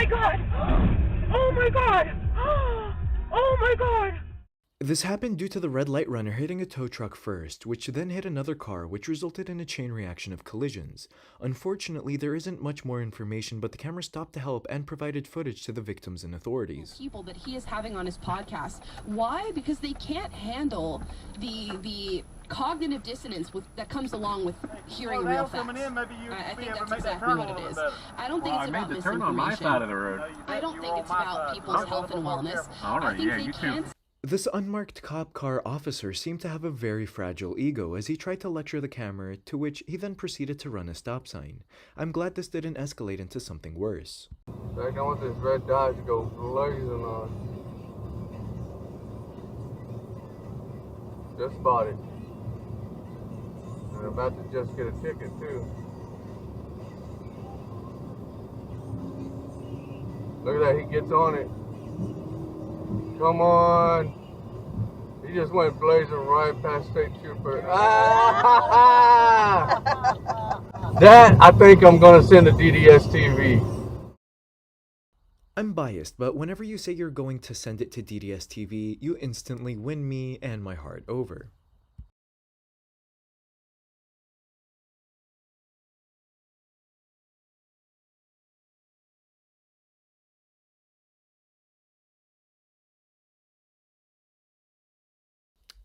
god! Oh my god! Oh my god! This happened due to the red light runner hitting a tow truck first, which then hit another car, which resulted in a chain reaction of collisions. Unfortunately, there isn't much more information, but the camera stopped to help and provided footage to the victims and authorities. People that he is having on his podcast. Why? Because they can't handle the cognitive dissonance that comes along with hearing real facts. I think that's exactly what it is. I don't think it's about misinformation. I made the turn on my side of the road. I don't think it's about people's health and wellness. All right, yeah, you too. This unmarked cop car officer seemed to have a very fragile ego as he tried to lecture the camera, to which he then proceeded to run a stop sign. I'm glad this didn't escalate into something worse. I want this red dot to go blazing on. Just spotted. And I'm about to just get a ticket too. Look at that, he gets on it. Come on. He just went blazing right past State Trooper. Ah! That, I think I'm going to send to DDS TV. I'm biased, but whenever you say you're going to send it to DDS TV, you instantly win me and my heart over.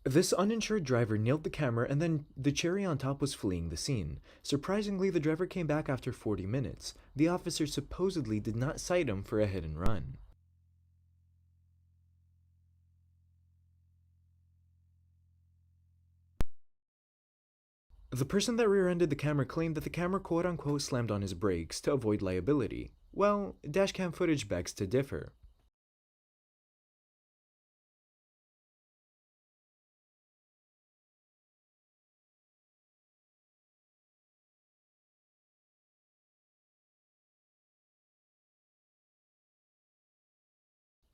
This uninsured driver nailed the camera, and then the cherry on top was fleeing the scene. Surprisingly, the driver came back after 40 minutes. The officer supposedly did not cite him for a hit and run. The person that rear-ended the camera claimed that the camera quote-unquote slammed on his brakes to avoid liability. Well, dashcam footage begs to differ.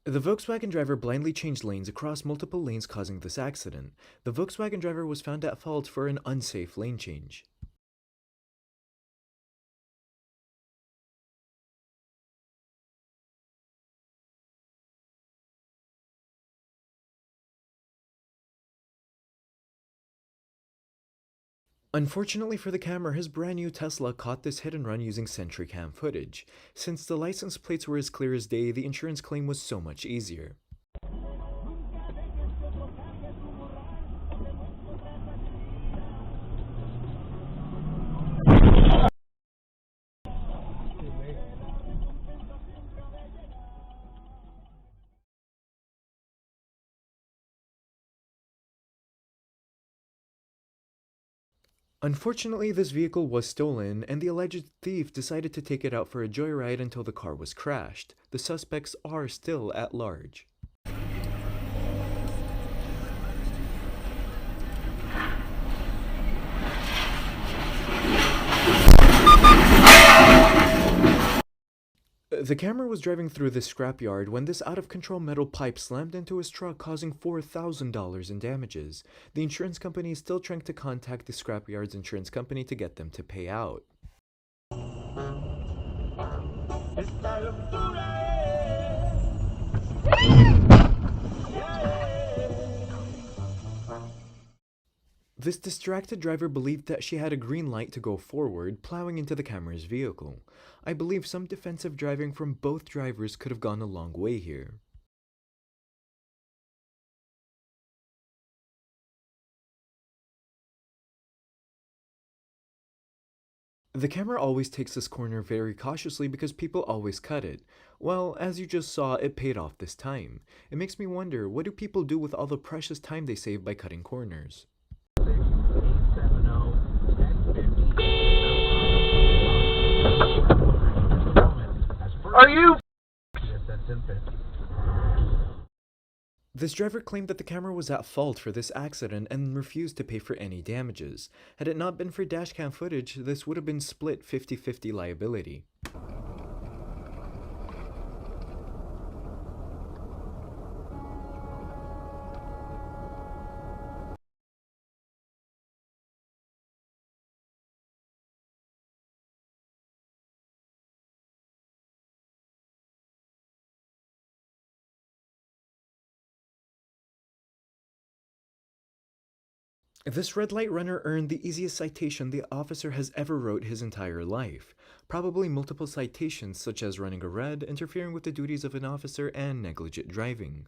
The Volkswagen driver blindly changed lanes across multiple lanes, causing this accident. The Volkswagen driver was found at fault for an unsafe lane change. Unfortunately for the camera, his brand new Tesla caught this hit and run using SentryCam footage. Since the license plates were as clear as day, the insurance claim was so much easier. Unfortunately, this vehicle was stolen, and the alleged thief decided to take it out for a joyride until the car was crashed. The suspects are still at large. The camera was driving through the scrapyard when this out-of-control metal pipe slammed into his truck, causing $4,000 in damages. The insurance company is still trying to contact the scrapyard's insurance company to get them to pay out. This distracted driver believed that she had a green light to go forward, plowing into the camera's vehicle. I believe some defensive driving from both drivers could have gone a long way here. The camera always takes this corner very cautiously because people always cut it. Well, as you just saw, it paid off this time. It makes me wonder, what do people do with all the precious time they save by cutting corners? Are you? This driver claimed that the camera was at fault for this accident and refused to pay for any damages. Had it not been for dashcam footage, this would have been split 50-50 liability. This red light runner earned the easiest citation the officer has ever wrote his entire life, probably multiple citations such as running a red, interfering with the duties of an officer, and negligent driving.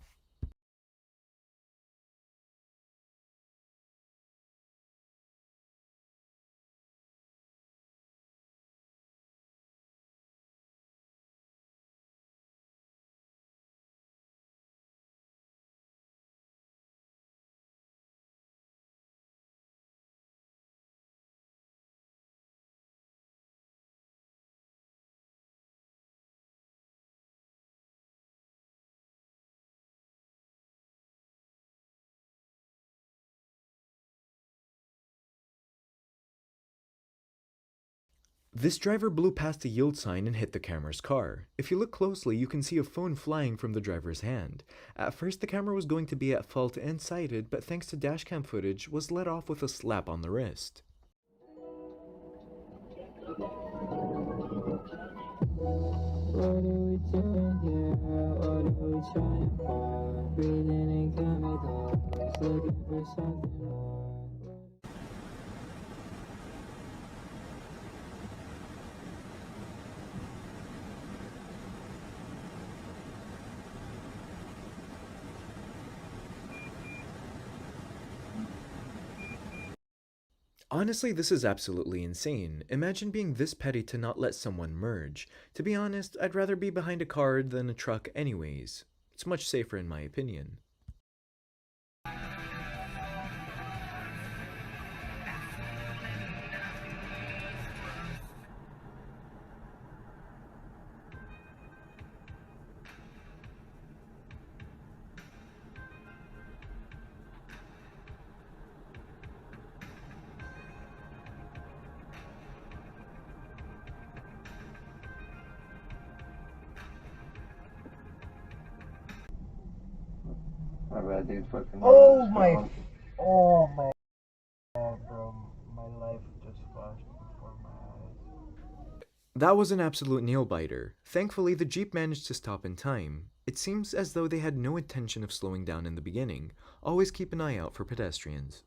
This driver blew past a yield sign and hit the camera's car. If you look closely, you can see a phone flying from the driver's hand. At first, the camera was going to be at fault and cited, but thanks to dashcam footage, was let off with a slap on the wrist. Honestly, this is absolutely insane. Imagine being this petty to not let someone merge. To be honest, I'd rather be behind a car than a truck anyways. It's much safer in my opinion. My bad, dude. Fucking. Oh my God, bro. My life just flashed before my eyes. That was an absolute nail-biter. Thankfully, the Jeep managed to stop in time. It seems as though they had no intention of slowing down in the beginning. Always keep an eye out for pedestrians.